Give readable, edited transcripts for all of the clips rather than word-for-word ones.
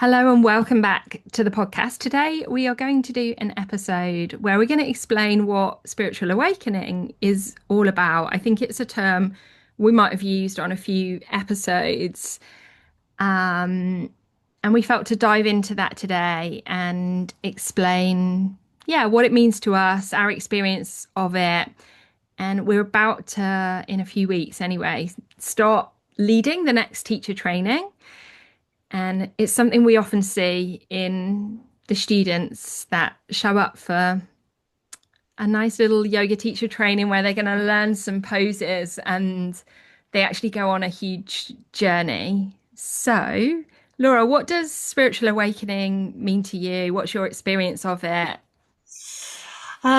Hello and welcome back to the podcast. Today we are going to do an episode where we're going to explain what spiritual awakening is all about. I think it's a term we might have used on a few episodes. Um, and we felt to dive into that today and explain, what it means to us, our experience of it. And we're about to, in a few weeks anyway, start leading the next teacher training. And it's something we often see in the students that show up for a nice little yoga teacher training where they're going to learn some poses and they actually go on a huge journey. So, Laura, what does spiritual awakening mean to you? What's your experience of it? For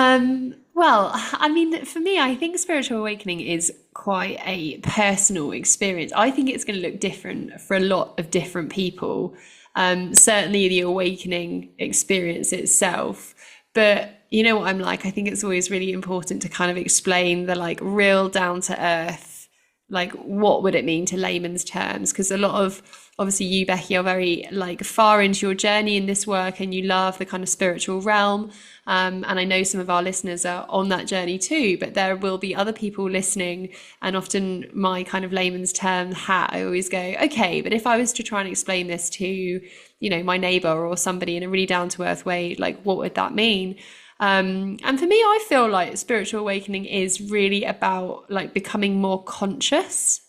me, I think spiritual awakening is quite a personal experience. I think it's going to look different for a lot of different people. Certainly the awakening experience itself. But you know what I'm like? I think it's always really important to kind of explain the like real down to earth, like what would it mean to layman's terms? Because a lot of obviously you, Becky, are very like far into your journey in this work and you love the kind of spiritual realm. And I know some of our listeners are on that journey too, but there will be other people listening. And often my kind of layman's term hat, I always go, okay, but if I was to try and explain this to, my neighbor or somebody in a really down to earth way, like what would that mean? And for me, I feel like spiritual awakening is really about like becoming more conscious.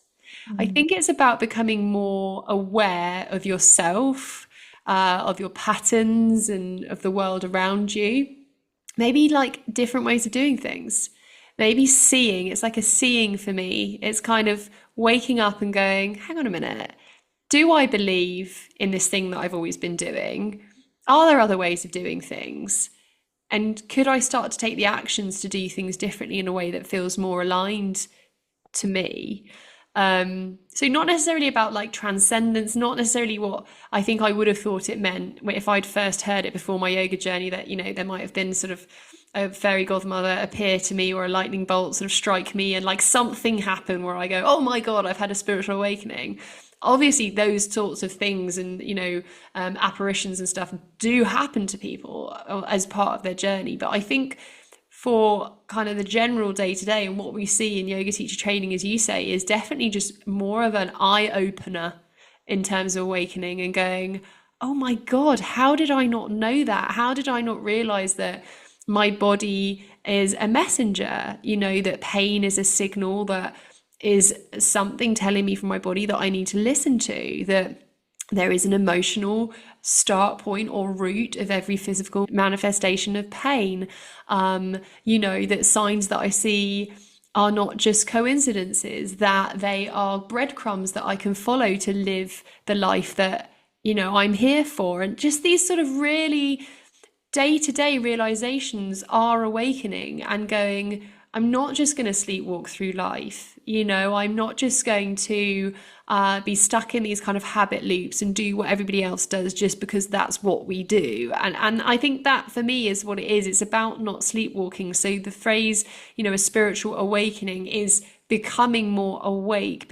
I Mm. think it's about becoming more aware of yourself, of your patterns and of the world around you. Maybe like different ways of doing things. Maybe seeing, it's like a seeing for me. It's kind of waking up and going, hang on a minute, do I believe in this thing that I've always been doing? Are there other ways of doing things? And could I start to take the actions to do things differently in a way that feels more aligned to me? So not necessarily about like transcendence, not necessarily what I think I would have thought it meant if I'd first heard it before my yoga journey, that, there might have been sort of a fairy godmother appear to me or a lightning bolt sort of strike me and like something happen where I go, oh my God, I've had a spiritual awakening. Obviously, those sorts of things and, apparitions and stuff do happen to people as part of their journey. But I think for kind of the general day to day and what we see in yoga teacher training, as you say, is definitely just more of an eye opener in terms of awakening and going, oh my God, how did I not know that? How did I not realize that my body is a messenger? That pain is a signal, that is something telling me from my body that I need to listen to, that there is an emotional start point or root of every physical manifestation of pain. That signs that I see are not just coincidences, that they are breadcrumbs that I can follow to live the life that, I'm here for. And just these sort of really day to day realizations are awakening and going, I'm not just going to sleepwalk through life. I'm not just going to be stuck in these kind of habit loops and do what everybody else does just because that's what we do. And I think that for me is what it is. It's about not sleepwalking. So the phrase, a spiritual awakening is becoming more awake,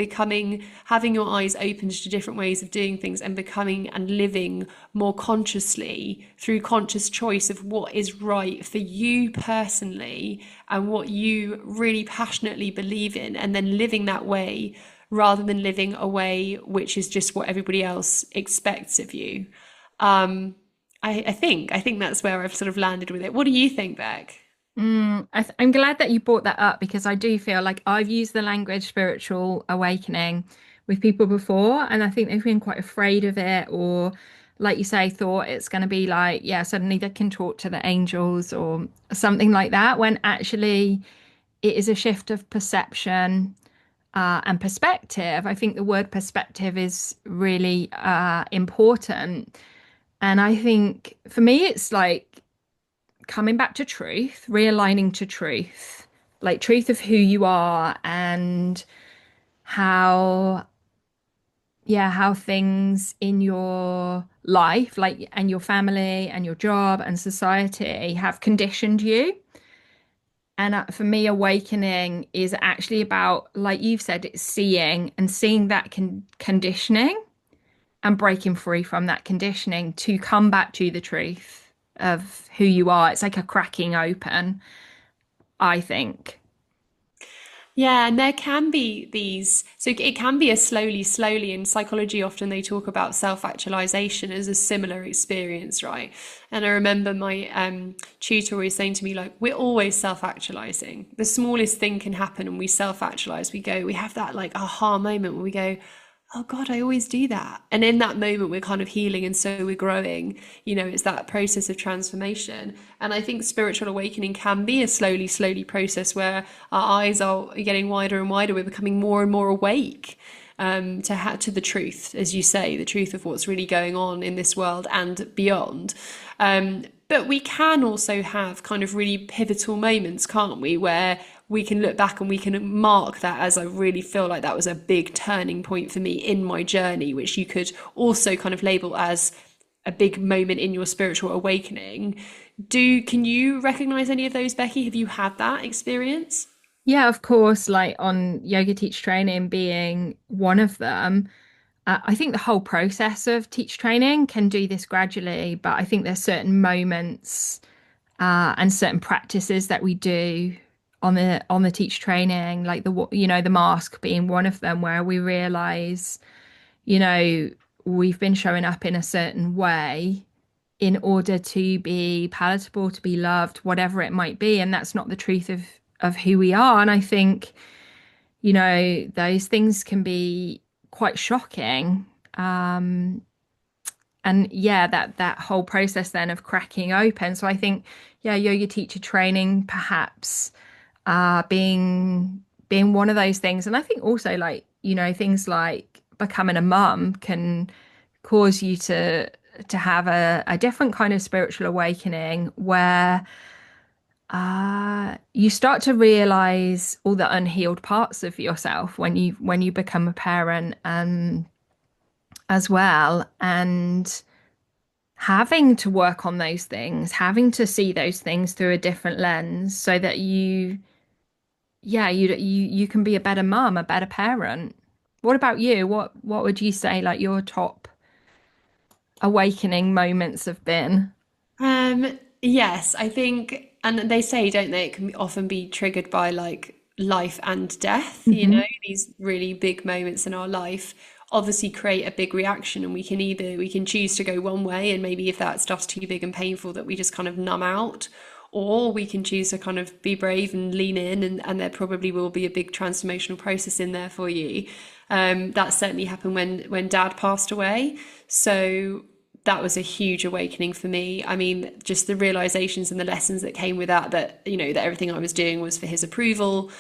having your eyes opened to different ways of doing things and becoming and living more consciously through conscious choice of what is right for you personally and what you really passionately believe in, and then living that way rather than living a way which is just what everybody else expects of you. I think that's where I've sort of landed with it. What do you think, Beck? I'm glad that you brought that up because I do feel like I've used the language spiritual awakening with people before, and I think they've been quite afraid of it, or like you say, thought it's going to be like, yeah, suddenly they can talk to the angels or something like that, when actually it is a shift of perception and perspective. I think the word perspective is really important. And I think for me, it's like coming back to truth, realigning to truth, like truth of who you are and how, how things in your life, like, and your family and your job and society have conditioned you. And for me, awakening is actually about, like you've said, it's seeing and seeing that conditioning and breaking free from that conditioning to come back to the truth of who you are. It's like a cracking open, I think. Yeah, and there can be these, so it can be a slowly. In psychology, often they talk about self-actualization as a similar experience, right? And I remember my tutor always saying to me, like, we're always self-actualizing. The smallest thing can happen and we self-actualize. We have that like aha moment where we go, oh God, I always do that. And in that moment, we're kind of healing and so we're growing. It's that process of transformation. And I think spiritual awakening can be a slowly process where our eyes are getting wider and wider. We're becoming more and more awake to the truth, as you say, the truth of what's really going on in this world and beyond. But we can also have kind of really pivotal moments, can't we, where we can look back and we can mark that as I really feel like that was a big turning point for me in my journey, which you could also kind of label as a big moment in your spiritual awakening. Can you recognize any of those, Becky? Have you had that experience? Yeah, of course, like on yoga teach training being one of them. I think the whole process of teach training can do this gradually, but I think there's certain moments and certain practices that we do on the teach training, like the mask being one of them, where we realize, you know, we've been showing up in a certain way in order to be palatable, to be loved, whatever it might be, and that's not the truth of who we are. And I think, those things can be quite shocking. And yeah, that whole process then of cracking open. So I think, yeah, yoga teacher training perhaps being one of those things. And I think also like, things like becoming a mum can cause you to have a different kind of spiritual awakening where you start to realize all the unhealed parts of yourself when you become a parent as well. And having to work on those things, having to see those things through a different lens so that you can be a better mum, a better parent. What about you? What would you say like your top awakening moments have been? Yes, I think, and they say, don't they, it can often be triggered by like life and death, Hmm. these really big moments in our life obviously create a big reaction, and we can choose to go one way, and maybe if that stuff's too big and painful that we just kind of numb out, or we can choose to kind of be brave and lean in, and there probably will be a big transformational process in there for you. That certainly happened when Dad passed away. So that was a huge awakening for me. I mean, just the realizations and the lessons that came with that that everything I was doing was for his approval.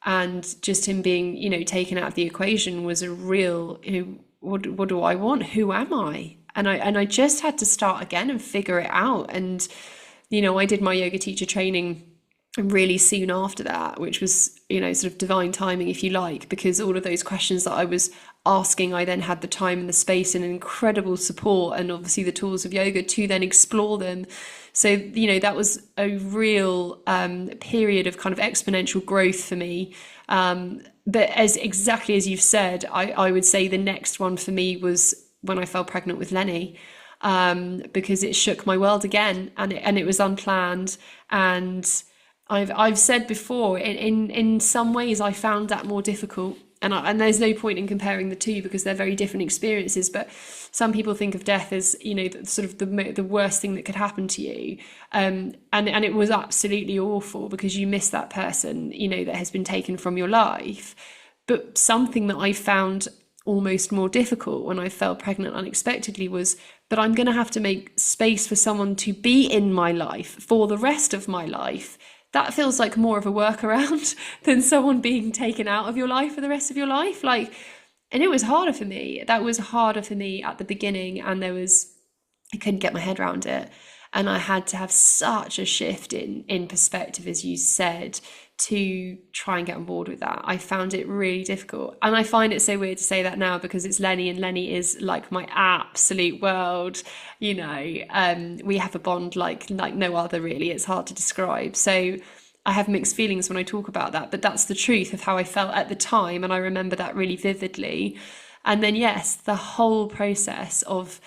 And just him being, taken out of the equation was a real, what do I want? Who am I? And I just had to start again and figure it out. And, I did my yoga teacher training really soon after that, which was, sort of divine timing, if you like, because all of those questions that I was asking, I then had the time and the space and incredible support and obviously the tools of yoga to then explore them. So, that was a real period of kind of exponential growth for me. But as exactly as you've said, I would say the next one for me was when I fell pregnant with Lenny, because it shook my world again, and it was unplanned. And I've said before, in some ways I found that more difficult, and there's no point in comparing the two because they're very different experiences. But some people think of death as sort of the worst thing that could happen to you, and it was absolutely awful because you miss that person that has been taken from your life. But something that I found almost more difficult when I fell pregnant unexpectedly was that I'm going to have to make space for someone to be in my life for the rest of my life. That feels like more of a workaround than someone being taken out of your life for the rest of your life. Like, and it was harder for me. That was harder for me at the beginning, and I couldn't get my head around it. And I had to have such a shift in perspective, as you said, to try and get on board with that. I found it really difficult. And I find it so weird to say that now because it's Lenny, and Lenny is like my absolute world. We have a bond like no other, really. It's hard to describe. So I have mixed feelings when I talk about that, but that's the truth of how I felt at the time. And I remember that really vividly. And then, yes, the whole process of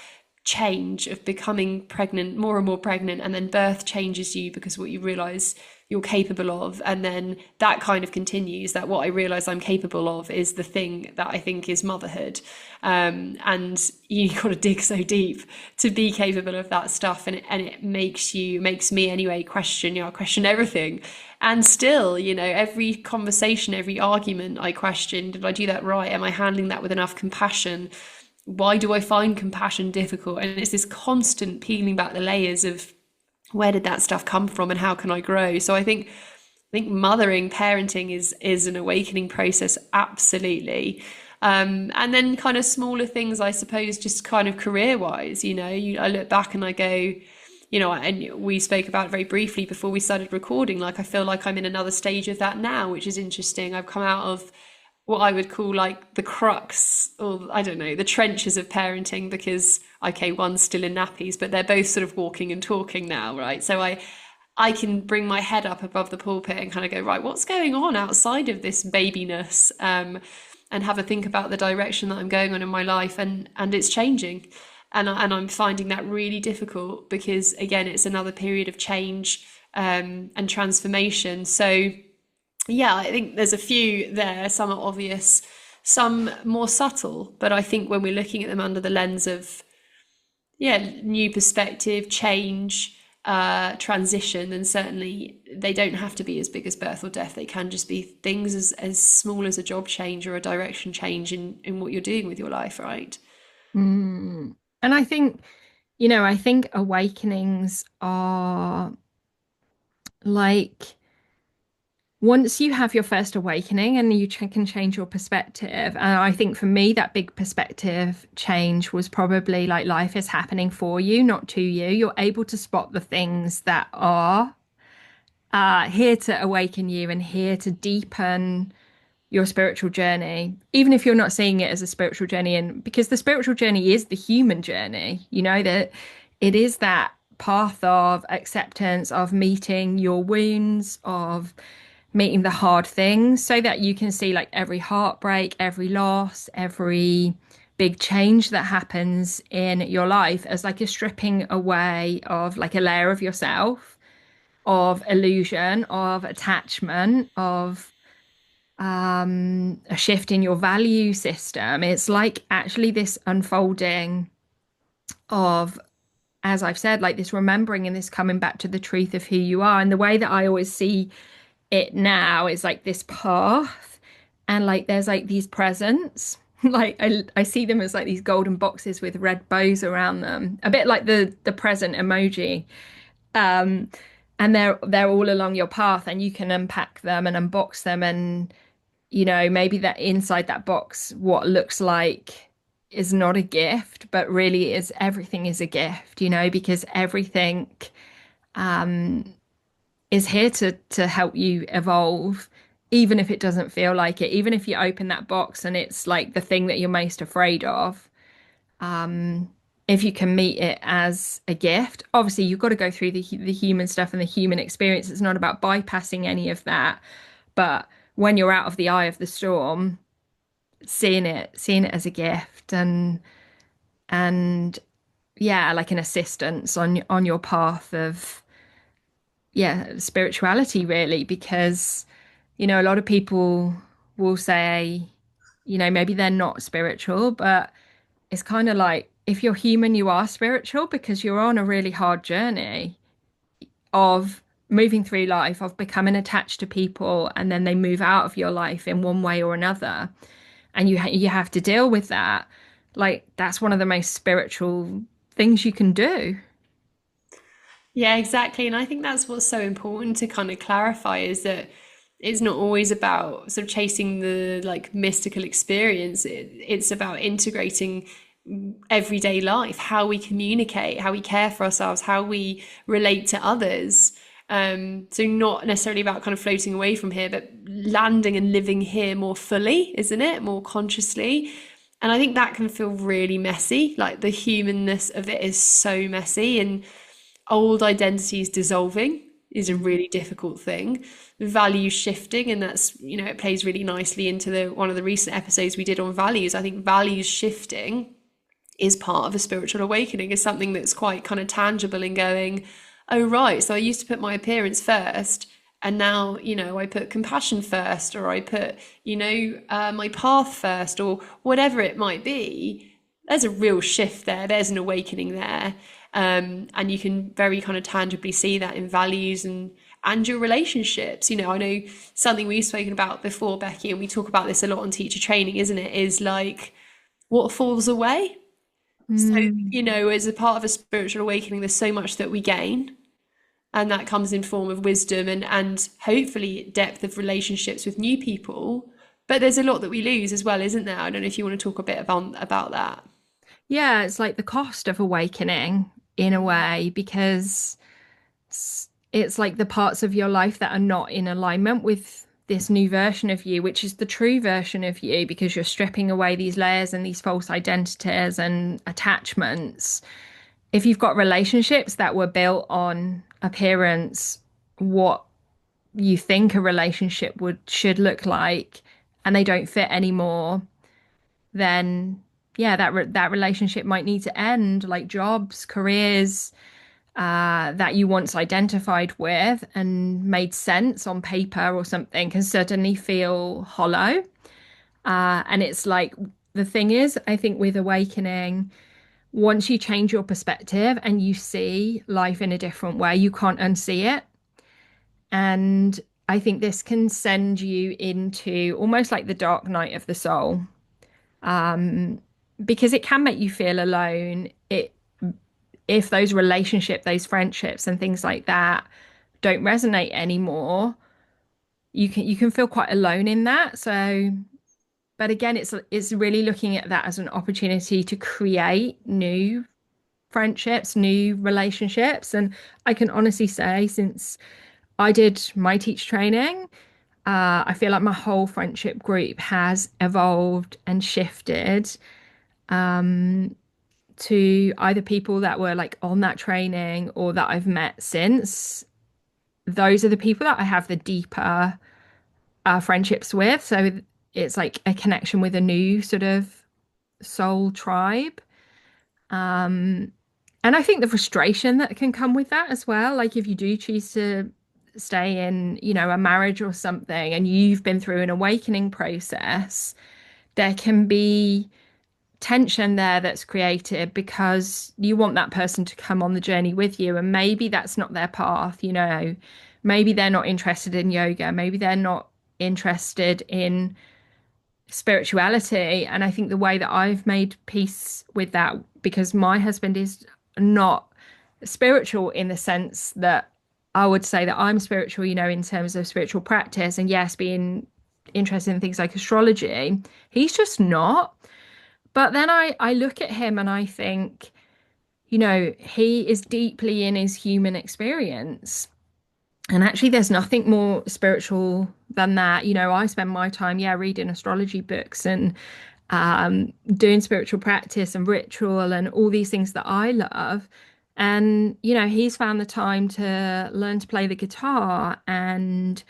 change, of becoming pregnant, more and more pregnant, and then birth changes you because what you realize you're capable of, and then that kind of continues, that what I realize I'm capable of is the thing that I think is motherhood. And you got to dig so deep to be capable of that stuff, and it makes me anyway question, I question everything. And still, every conversation, every argument, I question, did I do that right? Am I handling that with enough compassion? Why do I find compassion difficult? And it's this constant peeling back the layers of where did that stuff come from and how can I grow? So I think mothering, parenting is an awakening process, absolutely. And then kind of smaller things, I suppose, just kind of career wise, I look back and I go, and we spoke about it very briefly before we started recording, like I feel like I'm in another stage of that now, which is interesting. I've come out of what I would call like the crux, or I don't know, the trenches of parenting, because okay, one's still in nappies, but they're both sort of walking and talking now, right? So I can bring my head up above the pulpit and kind of go, right, what's going on outside of this babiness, and have a think about the direction that I'm going on in my life, and it's changing, and I'm finding that really difficult because again, it's another period of change, and transformation. So yeah, I think there's a few there. Some are obvious, some more subtle. But I think when we're looking at them under the lens of, new perspective, change, transition, then certainly they don't have to be as big as birth or death. They can just be things as small as a job change or a direction change in what you're doing with your life, right? Mm. And I think awakenings are like once you have your first awakening and you can change your perspective. And I think for me, that big perspective change was probably like life is happening for you, not to you. You're able to spot the things that are here to awaken you and here to deepen your spiritual journey, even if you're not seeing it as a spiritual journey. And because the spiritual journey is the human journey, that it is that path of acceptance, of meeting your wounds, of meeting the hard things, so that you can see like every heartbreak, every loss, every big change that happens in your life as like a stripping away of like a layer of yourself, of illusion, of attachment, of a shift in your value system. It's like actually this unfolding of, as I've said, like this remembering and this coming back to the truth of who you are. And the way that I always see it now is like this path, and like there's like these presents. Like I see them as like these golden boxes with red bows around them, a bit like the present emoji. Um, and they're all along your path, and you can unpack them and unbox them, and maybe that inside that box, what looks like is not a gift, but really is everything is a gift, because everything is here to help you evolve, even if it doesn't feel like it, even if you open that box and it's like the thing that you're most afraid of. If you can meet it as a gift, obviously you've got to go through the human stuff and the human experience. It's not about bypassing any of that, but when you're out of the eye of the storm, seeing it as a gift, and yeah, like an assistance on your path of spirituality, really. Because a lot of people will say, maybe they're not spiritual, but it's kind of like if you're human, you are spiritual, because you're on a really hard journey of moving through life, of becoming attached to people, and then they move out of your life in one way or another, and you have to deal with that. Like that's one of the most spiritual things you can do. Yeah, exactly. And I think that's what's so important to kind of clarify, is that it's not always about sort of chasing the like mystical experience. It's about integrating everyday life, how we communicate, how we care for ourselves, how we relate to others. So not necessarily about kind of floating away from here, but landing and living here more fully, isn't it? More consciously. And I think that can feel really messy. Like the humanness of it is so messy, and old identities dissolving, is a really difficult thing. Value shifting, and that's, it plays really nicely into the one of the recent episodes we did on values. I think values shifting is part of a spiritual awakening, is something that's quite kind of tangible in going, oh right, so I used to put my appearance first, and now, I put compassion first, or I put, my path first, or whatever it might be. There's a real shift there. There's an awakening there. And you can very kind of tangibly see that in values and your relationships. I know something we've spoken about before, Becky, and we talk about this a lot on teacher training, isn't it? Is like what falls away. So, Mm. as a part of a spiritual awakening, there's so much that we gain. And that comes in form of wisdom and hopefully depth of relationships with new people. But there's a lot that we lose as well, isn't there? I don't know if you want to talk a bit about that. Yeah, it's like the cost of awakening in a way, because it's like the parts of your life that are not in alignment with this new version of you, which is the true version of you, because you're stripping away these layers and these false identities and attachments. If you've got relationships that were built on appearance, what you think a relationship would should look like, and they don't fit anymore, then yeah, that relationship might need to end. Like jobs, careers, that you once identified with and made sense on paper or something can suddenly feel hollow. And it's like the thing is, I think with awakening, once you change your perspective and you see life in a different way, you can't unsee it. And I think this can send you into almost like the dark night of the soul, because it can make you feel alone. If those relationships, those friendships and things like that don't resonate anymore, you can feel quite alone in that. So, but again, it's really looking at that as an opportunity to create new friendships, new relationships. And I can honestly say, since I did my teach training, I feel like my whole friendship group has evolved and shifted to either people that were like on that training or that I've met since. Those are the people that I have the deeper friendships with. So it's like a connection with a new sort of soul tribe. And I think the frustration that can come with that as well. Like if you do choose to stay in, a marriage or something, and you've been through an awakening process, there can be tension there that's created because you want that person to come on the journey with you. And maybe that's not their path. Maybe they're not interested in yoga. Maybe they're not interested in spirituality. And I think the way that I've made peace with that, because my husband is not spiritual in the sense that I would say that I'm spiritual, in terms of spiritual practice and yes, being interested in things like astrology. He's just not. But then I look at him and I think, he is deeply in his human experience. And actually, there's nothing more spiritual than that. I spend my time, yeah, reading astrology books and doing spiritual practice and ritual and all these things that I love. And, he's found the time to learn to play the guitar. And,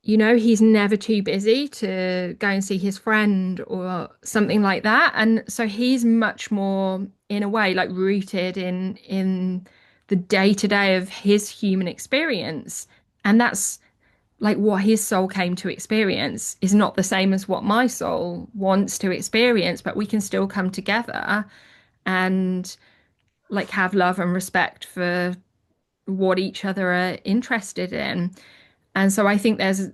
he's never too busy to go and see his friend or something like that. And so he's much more, in a way, like rooted in the day to day of his human experience. And that's like what his soul came to experience is not the same as what my soul wants to experience, but we can still come together and like have love and respect for what each other are interested in. And so I think there's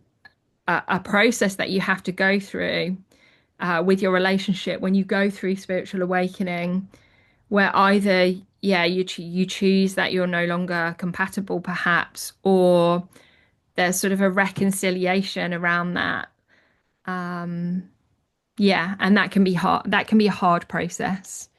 a process that you have to go through with your relationship when you go through spiritual awakening, where either, yeah, you choose that you're no longer compatible, perhaps, or there's sort of a reconciliation around that. Yeah, and that can be hard. That can be a hard process.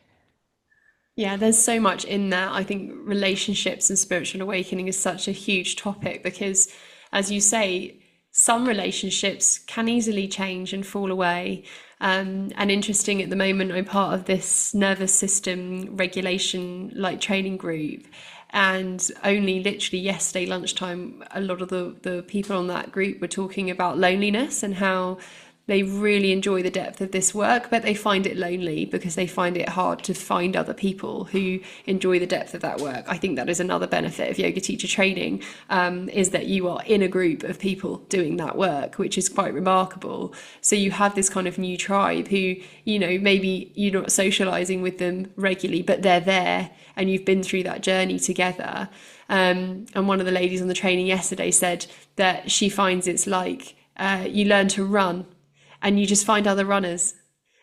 Yeah, there's so much in there. I think relationships and spiritual awakening is such a huge topic because, as you say, some relationships can easily change and fall away. And interesting at the moment, I'm part of this nervous system regulation like training group. And only literally yesterday lunchtime, a lot of the people on that group were talking about loneliness and how they really enjoy the depth of this work, but they find it lonely because they find it hard to find other people who enjoy the depth of that work. I think that is another benefit of yoga teacher training, is that you are in a group of people doing that work, which is quite remarkable. So you have this kind of new tribe who, maybe you're not socializing with them regularly, but they're there and you've been through that journey together. And one of the ladies on the training yesterday said that she finds it's like you learn to run and you just find other runners,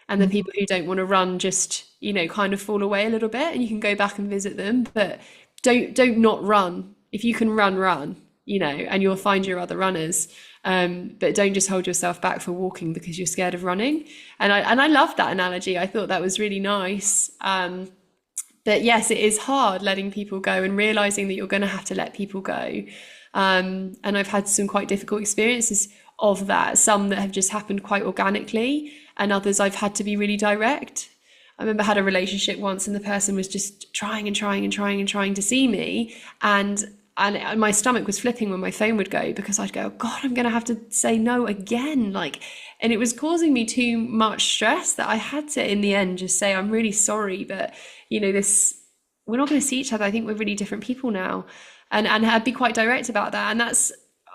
and the people who don't want to run just kind of fall away a little bit, and you can go back and visit them, but don't not run. If you can run, and you'll find your other runners. But don't just hold yourself back for walking because you're scared of running. And I loved that analogy. I thought that was really nice. But yes, it is hard letting people go and realizing that you're going to have to let people go. And I've had some quite difficult experiences of that, some that have just happened quite organically, and others I've had to be really direct. I remember I had a relationship once and the person was just trying and trying and trying and trying to see me, and my stomach was flipping when my phone would go, because I'd go, oh God, I'm going to have to say no again. And it was causing me too much stress that I had to, in the end, just say, I'm really sorry, but we're not going to see each other. I think we're really different people now. And I'd be quite direct about that. And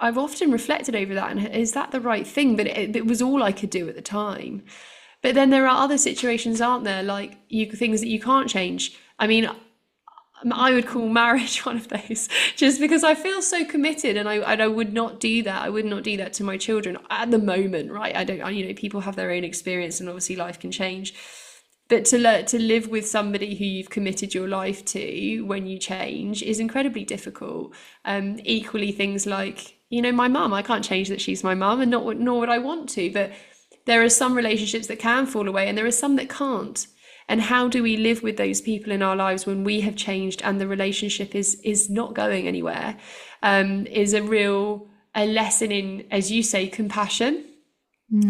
I've often reflected over that, and is that the right thing? But it was all I could do at the time. But then there are other situations, aren't there? Like things that you can't change. I mean, I would call marriage one of those, just because I feel so committed, and I would not do that. I would not do that to my children at the moment, right? People have their own experience, and obviously life can change. But to live with somebody who you've committed your life to when you change is incredibly difficult. Equally, things like, my mum, I can't change that she's my mum, and nor would I want to. But there are some relationships that can fall away, and there are some that can't. And how do we live with those people in our lives when we have changed and the relationship is not going anywhere? Is a lesson in, as you say, compassion.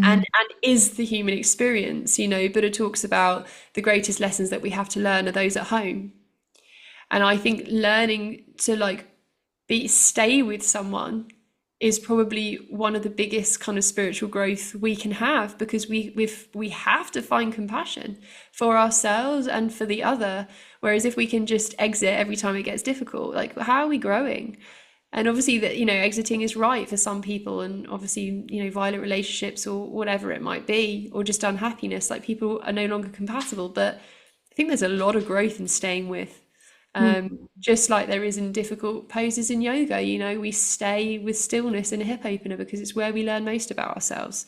And is the human experience. Buddha talks about the greatest lessons that we have to learn are those at home. And I think learning to stay with someone is probably one of the biggest kind of spiritual growth we can have, because we have to find compassion for ourselves and for the other. Whereas if we can just exit every time it gets difficult, how are we growing? And obviously that, exiting is right for some people, and obviously, violent relationships or whatever it might be, or just unhappiness, people are no longer compatible. But I think there's a lot of growth in staying with, just like there is in difficult poses in yoga. We stay with stillness in a hip opener because it's where we learn most about ourselves.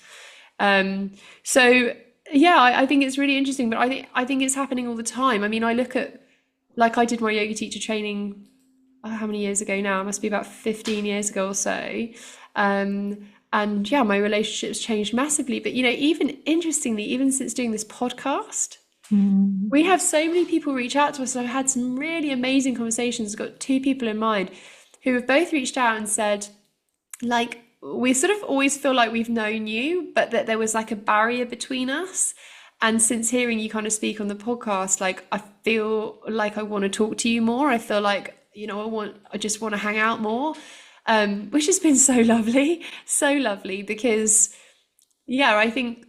So yeah, I think it's really interesting, but I think it's happening all the time. I mean, I look at, I did my yoga teacher training, how many years ago now? It must be about 15 years ago or so. And yeah, my relationships changed massively. But, even interestingly, even since doing this podcast, we have so many people reach out to us. I've had some really amazing conversations. I've got two people in mind who have both reached out and said, we sort of always feel like we've known you, but that there was a barrier between us. And since hearing you kind of speak on the podcast, I feel like I want to talk to you more. I feel like, I just want to hang out more, which has been so lovely, because yeah, I think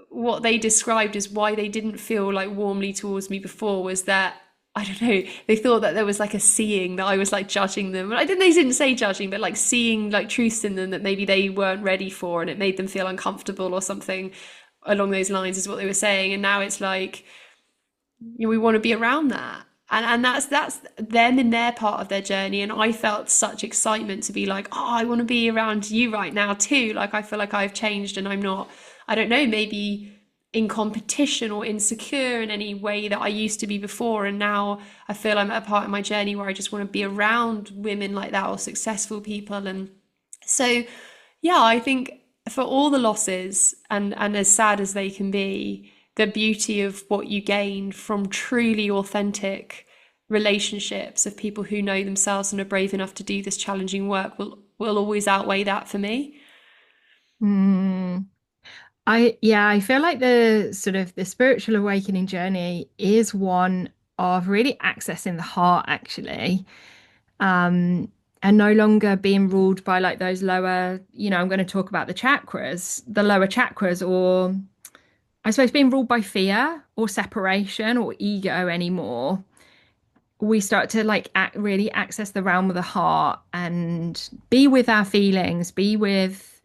what they described as why they didn't feel warmly towards me before was that, I don't know, they thought that there was a seeing, that I was judging them. They didn't say judging, but seeing truths in them that maybe they weren't ready for, and it made them feel uncomfortable or something along those lines is what they were saying. And now it's we want to be around that. And that's them in their part of their journey. And I felt such excitement to be I want to be around you right now too. I feel like I've changed, and I'm not, I don't know, maybe in competition or insecure in any way that I used to be before. And now I feel I'm at a part of my journey where I just want to be around women like that, or successful people. And so, yeah, I think for all the losses and as sad as they can be, the beauty of what you gain from truly authentic relationships of people who know themselves and are brave enough to do this challenging work will always outweigh that for me. I feel like the sort of the spiritual awakening journey is one of really accessing the heart, actually. and no longer being ruled by like those lower, I'm going to talk about the lower chakras, or I suppose being ruled by fear or separation or ego anymore. We start to like really access the realm of the heart and be with our feelings, be with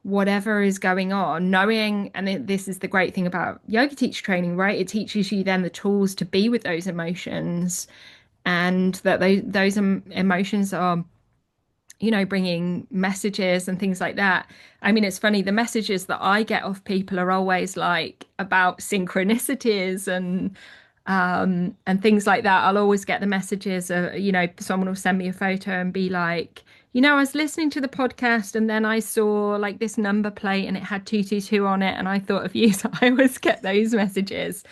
whatever is going on, knowing, and this is the great thing about yoga teacher training, right? It teaches you then the tools to be with those emotions, and that those emotions are, bringing messages and things like that. I mean, it's funny, the messages that I get off people are always like about synchronicities and things like that. I'll always get the messages of, someone will send me a photo and be like, I was listening to the podcast and then I saw like this number plate and it had 222 on it and I thought of you. So I always get those messages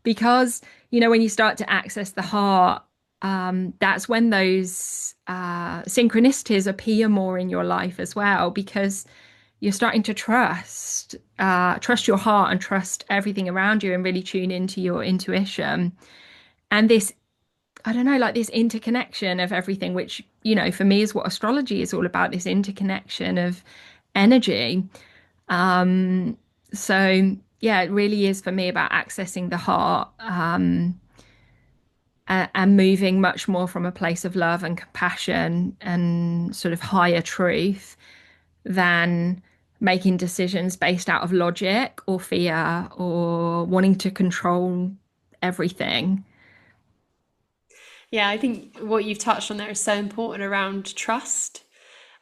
because, when you start to access the heart, that's when those synchronicities appear more in your life as well, because you're starting to trust your heart and trust everything around you and really tune into your intuition. And this, I don't know, like this interconnection of everything, which, for me is what astrology is all about, this interconnection of energy. So yeah, it really is for me about accessing the heart, and moving much more from a place of love and compassion and sort of higher truth than making decisions based out of logic or fear or wanting to control everything. Yeah, I think what you've touched on there is so important around trust.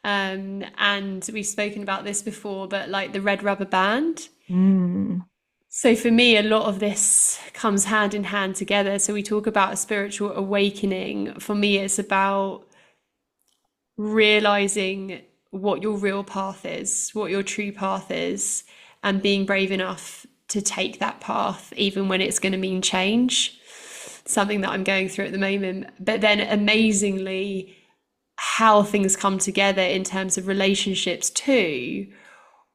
And we've spoken about this before, but like the red rubber band. Mm. So for me, a lot of this comes hand in hand together. So we talk about a spiritual awakening. For me, it's about realizing what your real path is, what your true path is, and being brave enough to take that path, even when it's going to mean change. Something that I'm going through at the moment. But then amazingly, how things come together in terms of relationships too,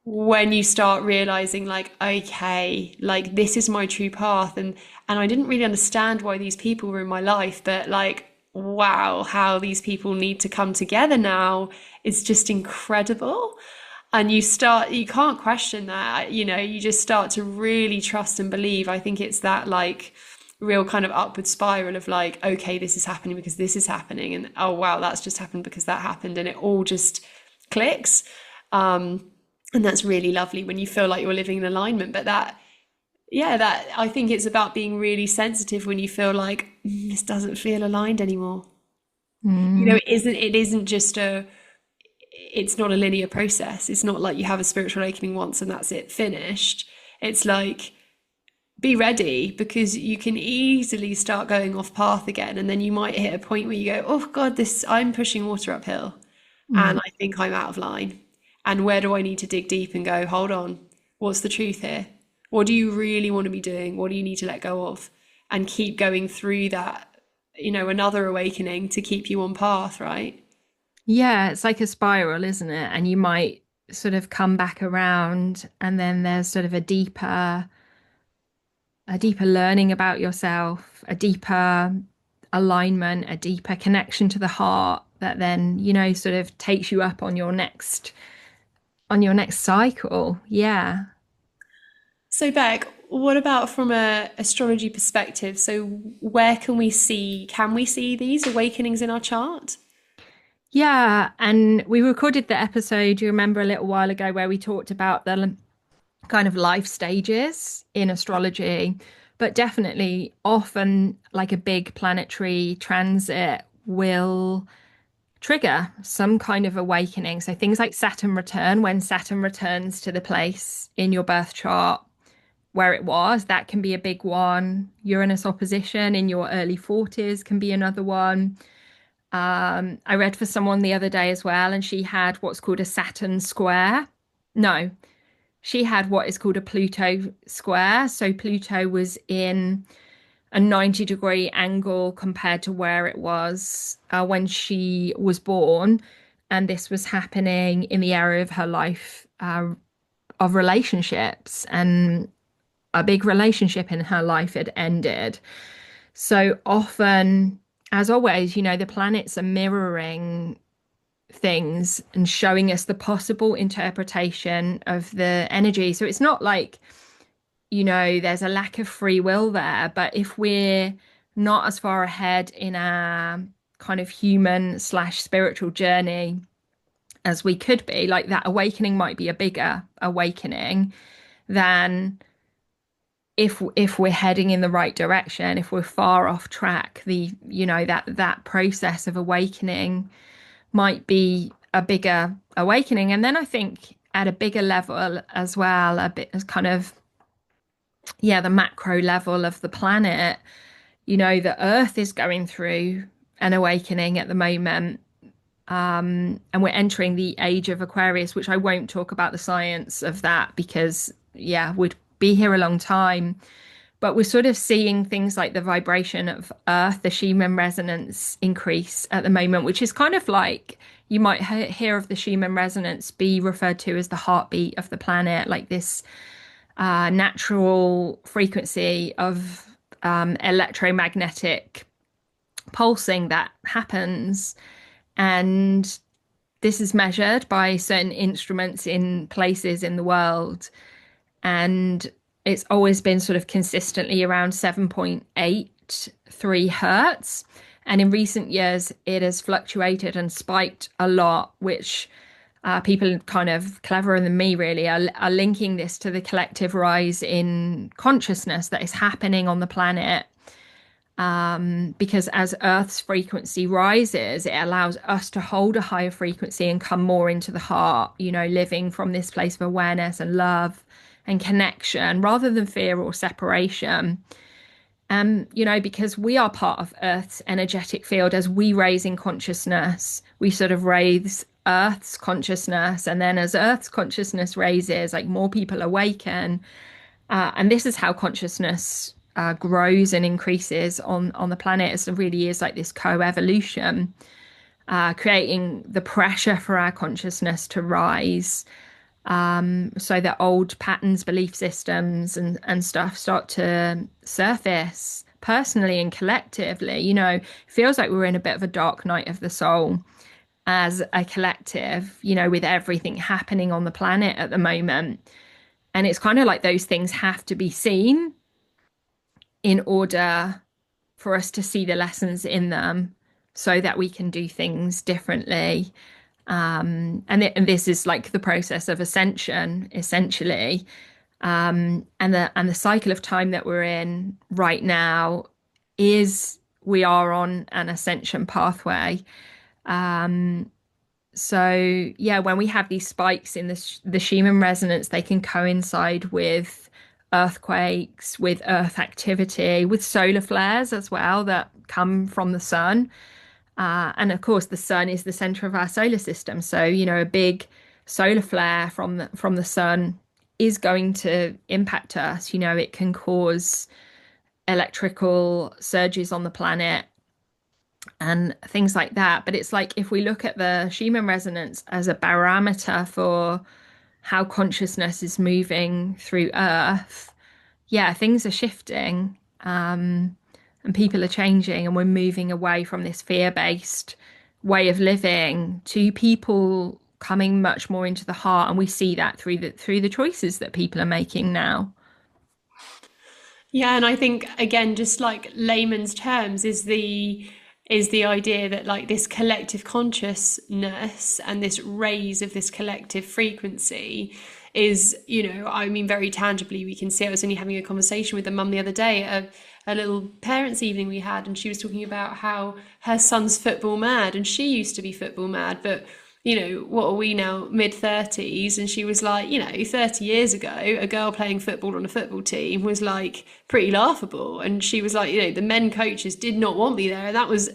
when you start realizing like, okay, like this is my true path, and I didn't really understand why these people were in my life, but like, wow, how these people need to come together now is just incredible. And you can't question that, you just start to really trust and believe. I think it's that like real kind of upward spiral of like, okay, this is happening because this is happening, and oh wow, that's just happened because that happened, and it all just clicks. And that's really lovely when you feel like you're living in alignment. But that I think it's about being really sensitive when you feel like this doesn't feel aligned anymore. Mm. It isn't just it's not a linear process. It's not like you have a spiritual awakening once and that's it, finished. It's like, be ready, because you can easily start going off path again, and then you might hit a point where you go, oh god, this I'm pushing water uphill Mm. and I think I'm out of line. And where do I need to dig deep and go, hold on, what's the truth here? What do you really want to be doing? What do you need to let go of? And keep going through that, another awakening to keep you on path, right? Yeah, it's like a spiral, isn't it? And you might sort of come back around, and then there's sort of a deeper learning about yourself, a deeper alignment, a deeper connection to the heart that then, sort of takes you up on your next cycle. Yeah. So, Beck, what about from a astrology perspective? So, where can we see these awakenings in our chart? Yeah, and we recorded the episode, you remember, a little while ago where we talked about the kind of life stages in astrology, but definitely often like a big planetary transit will trigger some kind of awakening. So things like Saturn return, when Saturn returns to the place in your birth chart where it was, that can be a big one. Uranus opposition in your early 40s can be another one. I read for someone the other day as well, and she had what's called a Saturn square. No, she had what is called a Pluto square. So Pluto was in a 90-degree angle compared to where it was when she was born. And this was happening in the area of her life of relationships. And a big relationship in her life had ended. So often as always, the planets are mirroring things and showing us the possible interpretation of the energy. So it's not like, there's a lack of free will there, but if we're not as far ahead in our kind of human slash spiritual journey as we could be, like that awakening might be a bigger awakening than if we're heading in the right direction. If we're far off track, that process of awakening might be a bigger awakening. And then I think at a bigger level as well, a bit as kind of, the macro level of the planet, the Earth is going through an awakening at the moment. And we're entering the age of Aquarius, which I won't talk about the science of that because, would be here a long time. But we're sort of seeing things like the vibration of Earth, the Schumann resonance increase at the moment, which is kind of like you might hear of the Schumann resonance be referred to as the heartbeat of the planet, like this natural frequency of electromagnetic pulsing that happens. And this is measured by certain instruments in places in the world. And it's always been sort of consistently around 7.83 hertz. And in recent years, it has fluctuated and spiked a lot, which people kind of cleverer than me really are linking this to the collective rise in consciousness that is happening on the planet. Because as Earth's frequency rises, it allows us to hold a higher frequency and come more into the heart, living from this place of awareness and love and connection rather than fear or separation. Because we are part of Earth's energetic field. As we raise in consciousness, we sort of raise Earth's consciousness. And then as Earth's consciousness raises, like more people awaken. And this is how consciousness grows and increases on the planet. It really is like this co-evolution, creating the pressure for our consciousness to rise, so that old patterns, belief systems and stuff start to surface personally and collectively. It feels like we're in a bit of a dark night of the soul as a collective, with everything happening on the planet at the moment. And it's kind of like those things have to be seen in order for us to see the lessons in them so that we can do things differently. And this is like the process of ascension, essentially. And the cycle of time that we're in right now is we are on an ascension pathway. So yeah, when we have these spikes in the Schumann resonance, they can coincide with earthquakes, with earth activity, with solar flares as well that come from the sun. And of course, the sun is the center of our solar system. So, a big solar flare from the sun is going to impact us. It can cause electrical surges on the planet and things like that. But it's like if we look at the Schumann resonance as a barometer for how consciousness is moving through Earth, things are shifting. And people are changing, and we're moving away from this fear-based way of living to people coming much more into the heart. And we see that through the choices that people are making now. Yeah, and I think again, just like layman's terms, is the idea that like this collective consciousness and this raise of this collective frequency is, I mean, very tangibly we can see. I was only having a conversation with a mum the other day at a little parents' evening we had, and she was talking about how her son's football mad, and she used to be football mad, but what are we now, mid-30s? And she was like, 30 years ago, a girl playing football on a football team was like pretty laughable. And she was like, the men coaches did not want me there. And that was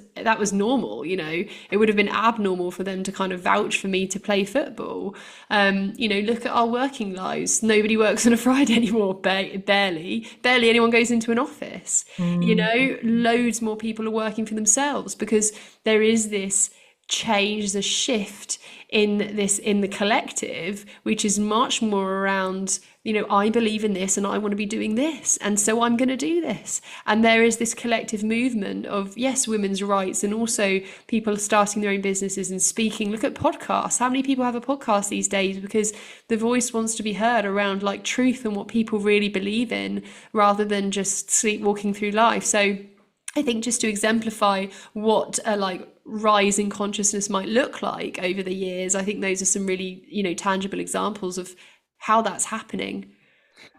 normal, it would have been abnormal for them to kind of vouch for me to play football. Look at our working lives. Nobody works on a Friday anymore, barely anyone goes into an office. Loads more people are working for themselves because there is this change, there's a shift in the collective, which is much more around, I believe in this and I want to be doing this, and so I'm going to do this. And there is this collective movement of, yes, women's rights, and also people starting their own businesses and speaking. Look at podcasts. How many people have a podcast these days? Because the voice wants to be heard around like truth and what people really believe in, rather than just sleepwalking through life. So I think just to exemplify what a like rise in consciousness might look like over the years, I think those are some really, tangible examples of how that's happening.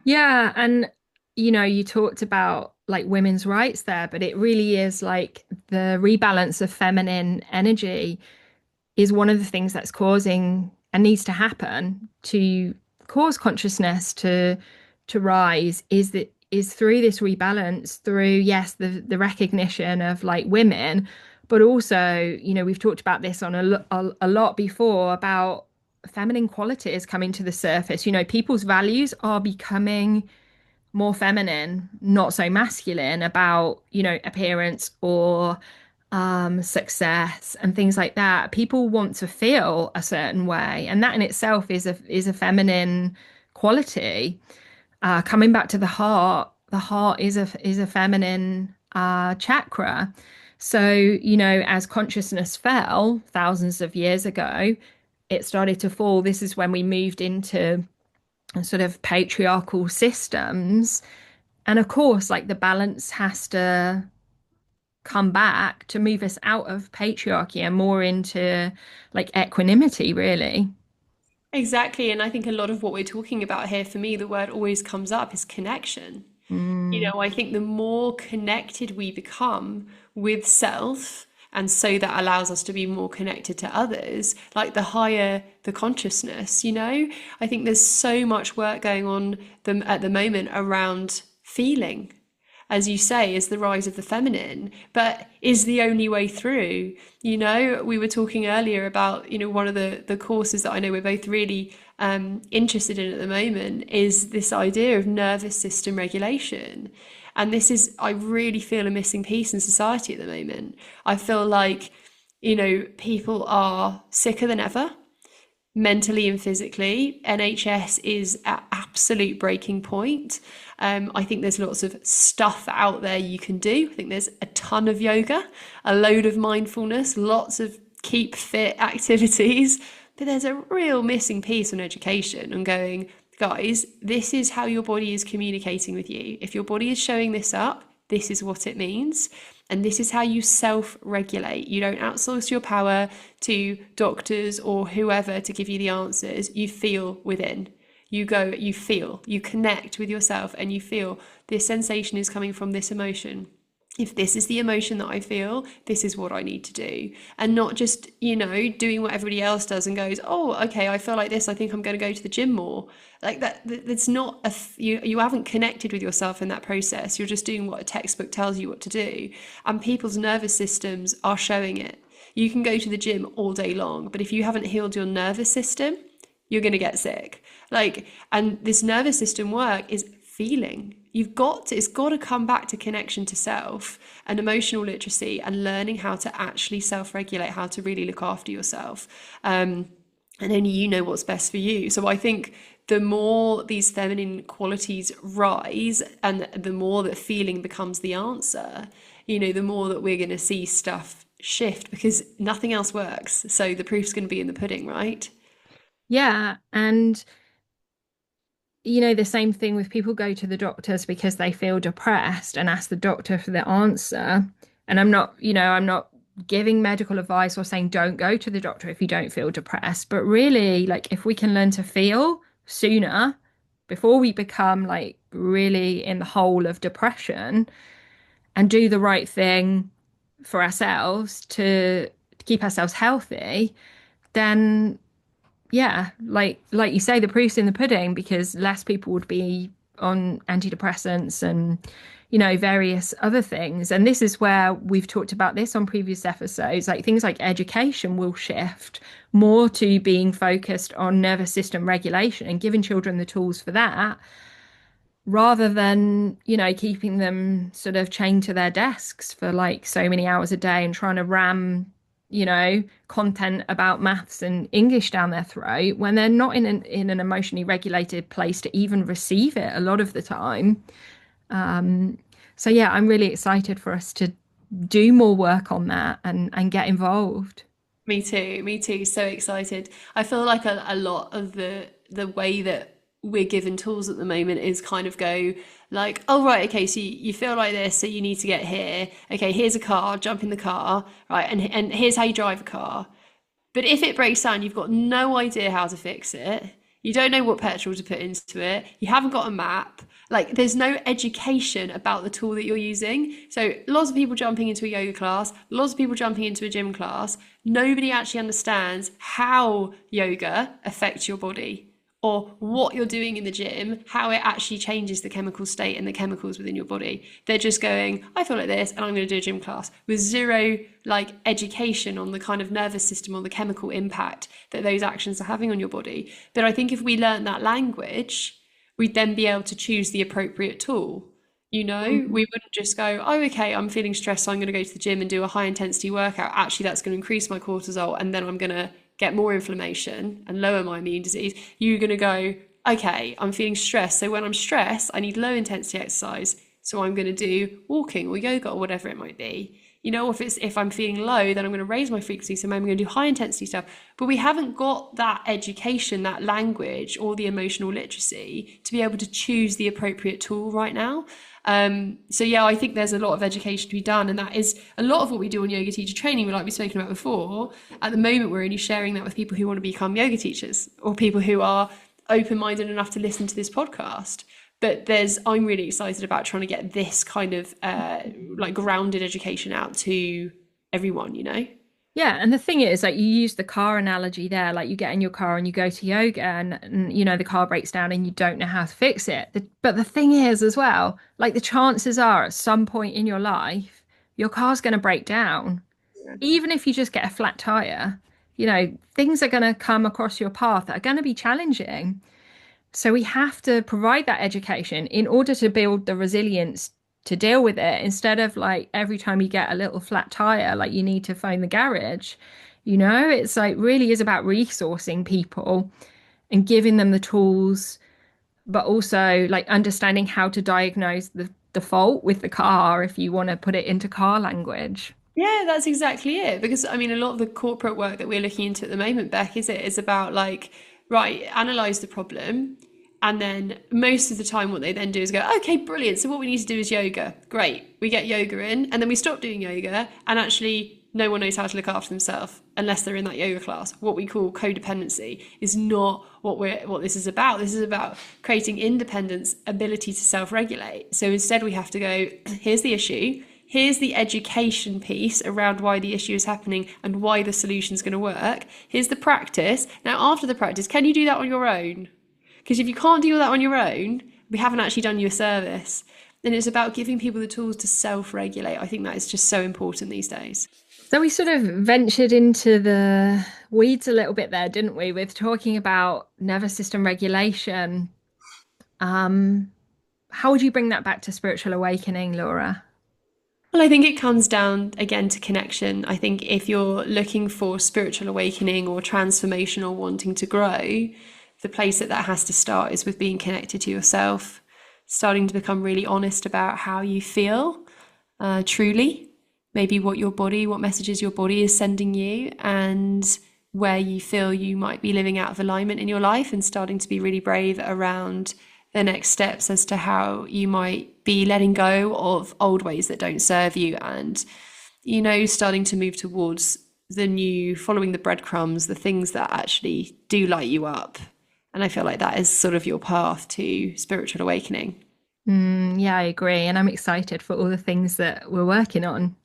Yeah, and you talked about like women's rights there, but it really is like the rebalance of feminine energy is one of the things that's causing and needs to happen to cause consciousness to rise is through this rebalance, through, yes, the recognition of like women, but also, we've talked about this on a lot before about feminine qualities coming to the surface. People's values are becoming more feminine, not so masculine about, appearance or success and things like that. People want to feel a certain way, and that in itself is a feminine quality. Coming back to the heart is a feminine chakra. So, as consciousness fell thousands of years ago, it started to fall. This is when we moved into sort of patriarchal systems. And of course, like the balance has to come back to move us out of patriarchy and more into like equanimity, really. Exactly. And I think a lot of what we're talking about here, for me, the word always comes up is connection. Mm. I think the more connected we become with self, and so that allows us to be more connected to others, like the higher the consciousness, I think there's so much work going on at the moment around feeling, as you say, is the rise of the feminine, but is the only way through. We were talking earlier about, one of the courses that I know we're both really interested in at the moment is this idea of nervous system regulation. And this is, I really feel, a missing piece in society at the moment. I feel like, people are sicker than ever, mentally and physically. NHS is at absolute breaking point. I think there's lots of stuff out there you can do. I think there's a ton of yoga, a load of mindfulness, lots of keep fit activities. But there's a real missing piece on education and going, guys, this is how your body is communicating with you. If your body is showing this up, this is what it means. And this is how you self-regulate. You don't outsource your power to doctors or whoever to give you the answers. You feel within. You go, you feel, you connect with yourself, and you feel this sensation is coming from this emotion. If this is the emotion that I feel, this is what I need to do. And not just, doing what everybody else does and goes, oh, okay, I feel like this. I think I'm going to go to the gym more. Like that, that's not you haven't connected with yourself in that process. You're just doing what a textbook tells you what to do. And people's nervous systems are showing it. You can go to the gym all day long, but if you haven't healed your nervous system, you're going to get sick. And this nervous system work is feeling. It's got to come back to connection to self and emotional literacy and learning how to actually self-regulate, how to really look after yourself. And only you know what's best for you. So I think the more these feminine qualities rise and the more that feeling becomes the answer, the more that we're going to see stuff shift, because nothing else works. So the proof's going to be in the pudding, right? Yeah, and the same thing with people go to the doctors because they feel depressed and ask the doctor for the answer. And I'm not giving medical advice or saying don't go to the doctor if you don't feel depressed, but really, like, if we can learn to feel sooner before we become like really in the hole of depression and do the right thing for ourselves to keep ourselves healthy, then yeah, like you say, the proof's in the pudding because less people would be on antidepressants and various other things. And this is where we've talked about this on previous episodes, like things like education will shift more to being focused on nervous system regulation and giving children the tools for that rather than keeping them sort of chained to their desks for like so many hours a day and trying to ram content about maths and English down their throat when they're not in an emotionally regulated place to even receive it a lot of the time. So yeah, I'm really excited for us to do more work on that and get involved. Me too. Me too. So excited. I feel like a lot of the way that we're given tools at the moment is kind of go like, oh right, okay, so you feel like this, so you need to get here. Okay, here's a car, jump in the car, right, and here's how you drive a car. But if it breaks down, you've got no idea how to fix it. You don't know what petrol to put into it. You haven't got a map. Like, there's no education about the tool that you're using. So, lots of people jumping into a yoga class, lots of people jumping into a gym class. Nobody actually understands how yoga affects your body or what you're doing in the gym, how it actually changes the chemical state and the chemicals within your body. They're just going, I feel like this, and I'm going to do a gym class with zero like education on the kind of nervous system or the chemical impact that those actions are having on your body. But I think if we learn that language, we'd then be able to choose the appropriate tool. We wouldn't just go, oh, okay, I'm feeling stressed, so I'm going to go to the gym and do a high intensity workout. Actually, that's going to increase my cortisol, and then I'm going to get more inflammation and lower my immune disease. You're going to go, okay, I'm feeling stressed. So when I'm stressed, I need low intensity exercise. So I'm going to do walking or yoga or whatever it might be. If I'm feeling low, then I'm going to raise my frequency. So I'm going to do high intensity stuff. But we haven't got that education, that language, or the emotional literacy to be able to choose the appropriate tool right now. So yeah, I think there's a lot of education to be done, and that is a lot of what we do on yoga teacher training. Like we've spoken about before, at the moment we're only sharing that with people who want to become yoga teachers or people who are open-minded enough to listen to this podcast. But I'm really excited about trying to get this kind of like grounded education out to everyone. Yeah, and the thing is, like you use the car analogy there, like you get in your car and you go to yoga and the car breaks down and you don't know how to fix it. But the thing is as well, like the chances are at some point in your life, your car's going to break down. Even if you just get a flat tire, things are going to come across your path that are going to be challenging. So we have to provide that education in order to build the resilience to deal with it instead of like every time you get a little flat tire, like you need to phone the garage. It's like really is about resourcing people and giving them the tools, but also like understanding how to diagnose the fault with the car if you want to put it into car language. Yeah, that's exactly it. Because I mean, a lot of the corporate work that we're looking into at the moment, Beck, is about like, right, analyze the problem. And then most of the time, what they then do is go, okay, brilliant. So what we need to do is yoga. Great. We get yoga in, and then we stop doing yoga. And actually, no one knows how to look after themselves unless they're in that yoga class. What we call codependency is not what this is about. This is about creating independence, ability to self-regulate. So instead, we have to go, here's the issue. Here's the education piece around why the issue is happening and why the solution is going to work. Here's the practice. Now, after the practice, can you do that on your own? Because if you can't do that on your own, we haven't actually done you a service. And it's about giving people the tools to self-regulate. I think that is just so important these days. So we sort of ventured into the weeds a little bit there, didn't we, with talking about nervous system regulation. How would you bring that back to spiritual awakening, Laura? Well, I think it comes down again to connection. I think if you're looking for spiritual awakening or transformation or wanting to grow, the place that has to start is with being connected to yourself, starting to become really honest about how you feel, truly, maybe what messages your body is sending you, and where you feel you might be living out of alignment in your life, and starting to be really brave around the next steps as to how you might be letting go of old ways that don't serve you, and starting to move towards the new, following the breadcrumbs, the things that actually do light you up. And I feel like that is sort of your path to spiritual awakening. Yeah, I agree. And I'm excited for all the things that we're working on.